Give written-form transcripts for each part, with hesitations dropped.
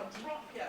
gonna drop you.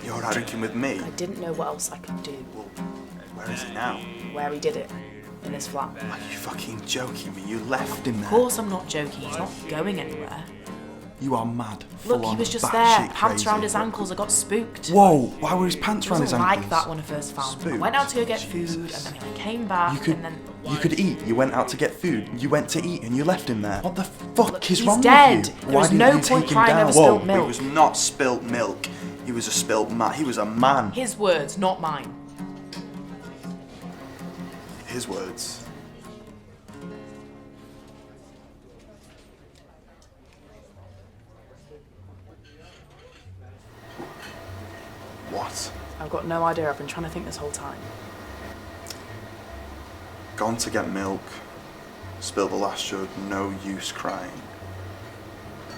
You're out drinking with me? I didn't know what else I could do. Well, where is he now? Where he did it. In his flat. Are you fucking joking me? You left him there? Of course I'm not joking. He's not going anywhere. You are mad. Look, he was just there. Pants around his ankles. I got spooked. Whoa! Why were his pants around his ankles? I wasn't like that when I first found him. I went out to go get food, and then I came back, and then... You could eat. You went out to get food. You went to eat, and you left him there. What the fuck Look, is wrong dead. with you? There was no point crying over spilt milk. It was not spilt milk. He was a spilt man. He was a man. His words, not mine. His words. What? I've got no idea. I've been trying to think this whole time. Gone to get milk. Spilled the last jug. No use crying.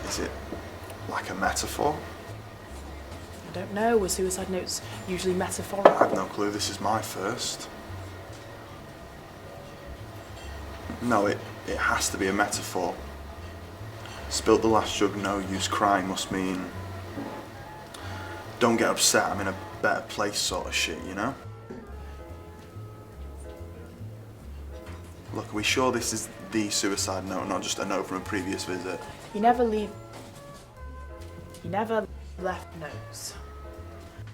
Is it like a metaphor? I don't know. Were suicide notes usually metaphorical? I have no clue. This is my first. No, it has to be a metaphor. Spilt the last jug, no use crying must mean don't get upset, I'm in a better place sort of shit, you know? Look, are we sure this is the suicide note, not just a note from a previous visit? He never left notes.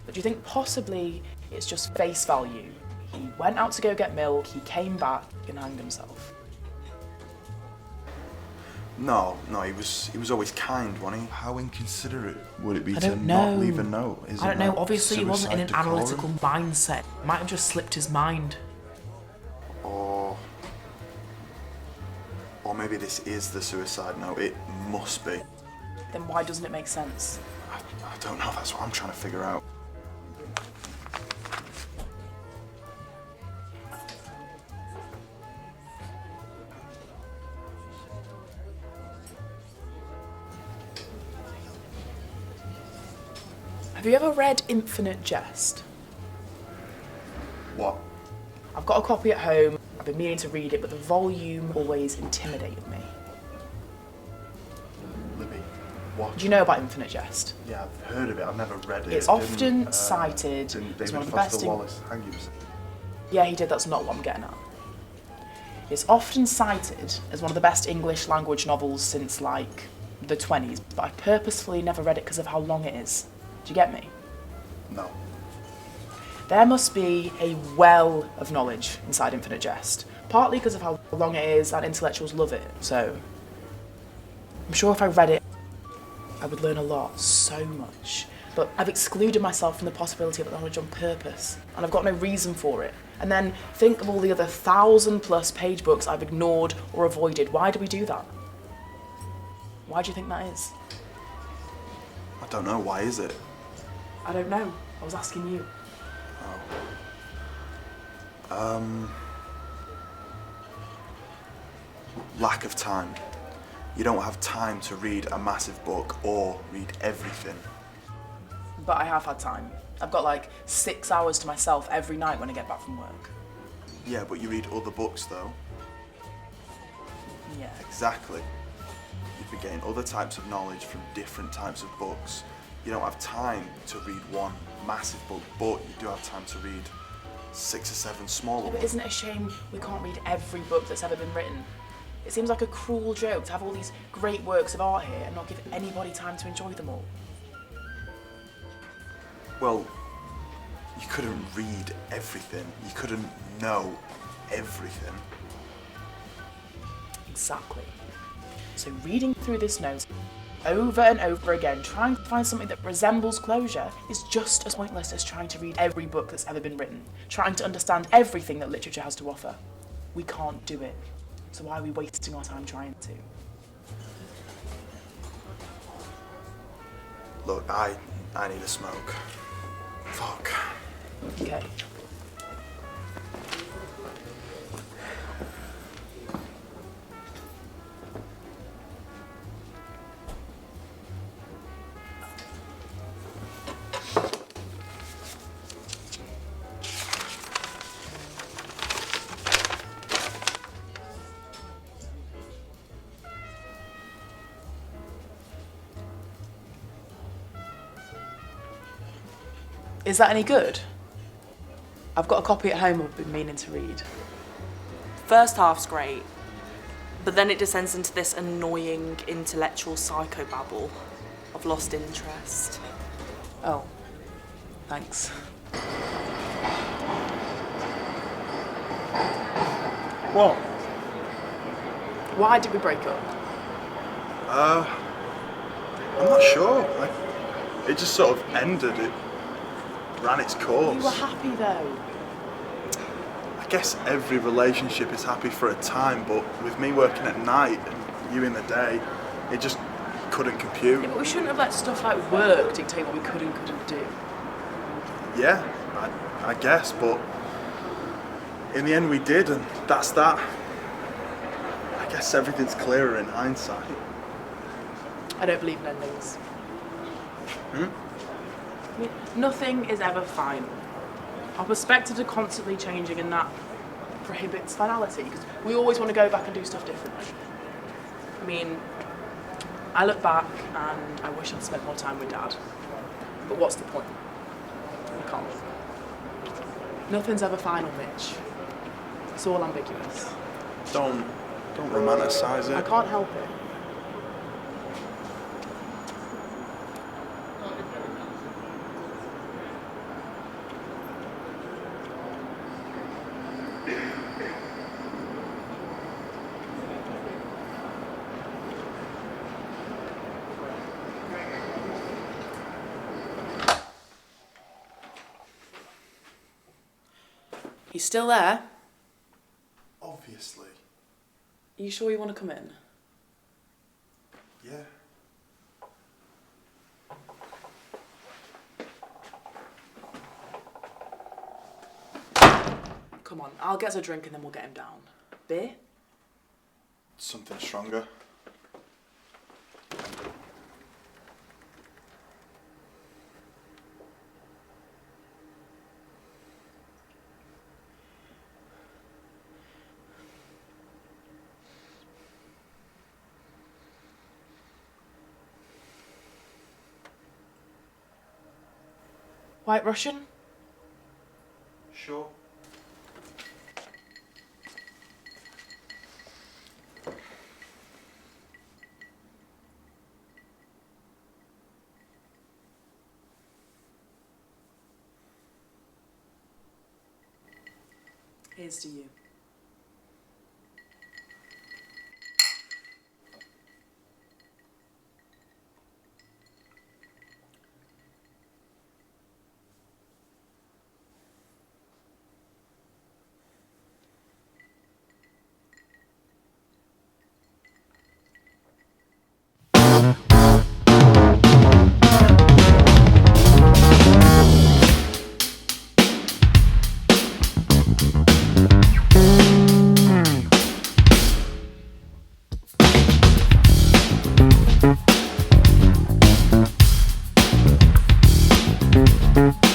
But do you think possibly it's just face value? He went out to go get milk, he came back and hanged himself. No, he was always kind, wasn't he? How inconsiderate would it be to know. not leave a note? I don't know, obviously he wasn't in an decorum? analytical mindset. Might have just slipped his mind. Or maybe this is the suicide note. It must be. Then why doesn't it make sense? I don't know, that's what I'm trying to figure out. Have you ever read Infinite Jest? What? I've got a copy at home. I've been meaning to read it, but the volume always intimidated me. Libby, What? Do you know about Infinite Jest? Yeah, I've heard of it. I've never read it. It's often cited Didn't as David one of the Foster best. Wallace hang himself? Yeah, he did. That's not what I'm getting at. It's often cited as one of the best English language novels since like the 20s, but I purposefully never read it because of how long it is. Do you get me? No. There must be a well of knowledge inside Infinite Jest, partly because of how long it is and intellectuals love it, so I'm sure if I read it, I would learn a lot, so much. But I've excluded myself from the possibility of that knowledge on purpose, and I've got no reason for it. And then think of all the other 1,000+ page books I've ignored or avoided. Why do we do that? Why do you think that is? I don't know. Why is it? I don't know. I was asking you. Lack of time. You don't have time to read a massive book or read everything. But I have had time. I've got like 6 hours to myself every night when I get back from work. Yeah, but you read other books though. Yeah. Exactly. You'd be getting other types of knowledge from different types of books. You don't have time to read one massive book, but you do have time to read 6 or 7 smaller But ones. isn't it a shame we can't read every book that's ever been written? It seems like a cruel joke to have all these great works of art here and not give anybody time to enjoy them all. Well, you couldn't read everything. You couldn't know everything. Exactly. So reading through this note over and over again, trying to find something that resembles closure is just as pointless as trying to read every book that's ever been written, trying to understand everything that literature has to offer. We can't do it. So why are we wasting our time trying to? Look, I need a smoke. Fuck. Okay. Is that any good? I've got a copy at home I've been meaning to read. First half's great, but then it descends into this annoying intellectual psychobabble. I've lost interest. Oh, thanks. What? Why did we break up? I'm not sure. It just sort of ended. It ran its course. You were happy though. I guess every relationship is happy for a time, but with me working at night and you in the day, it just couldn't compute. Yeah, but we shouldn't have let stuff like work dictate what we could and couldn't do. Yeah, I guess, but in the end we did, and that's that. I guess everything's clearer in hindsight. I don't believe in endings. I mean, nothing is ever final. Our perspectives are constantly changing, and that prohibits finality, because we always want to go back and do stuff differently. I mean, I look back and I wish I'd spent more time with Dad. But what's the point? We can't. Nothing's ever final, Mitch. It's all ambiguous. Don't romanticise I it. can't help it. You still there? Obviously. Are you sure you want to come in? Yeah. Come on, I'll get us a drink and then we'll get him down. Beer? Something stronger. White Russian? Sure. Here's to you. Thank you.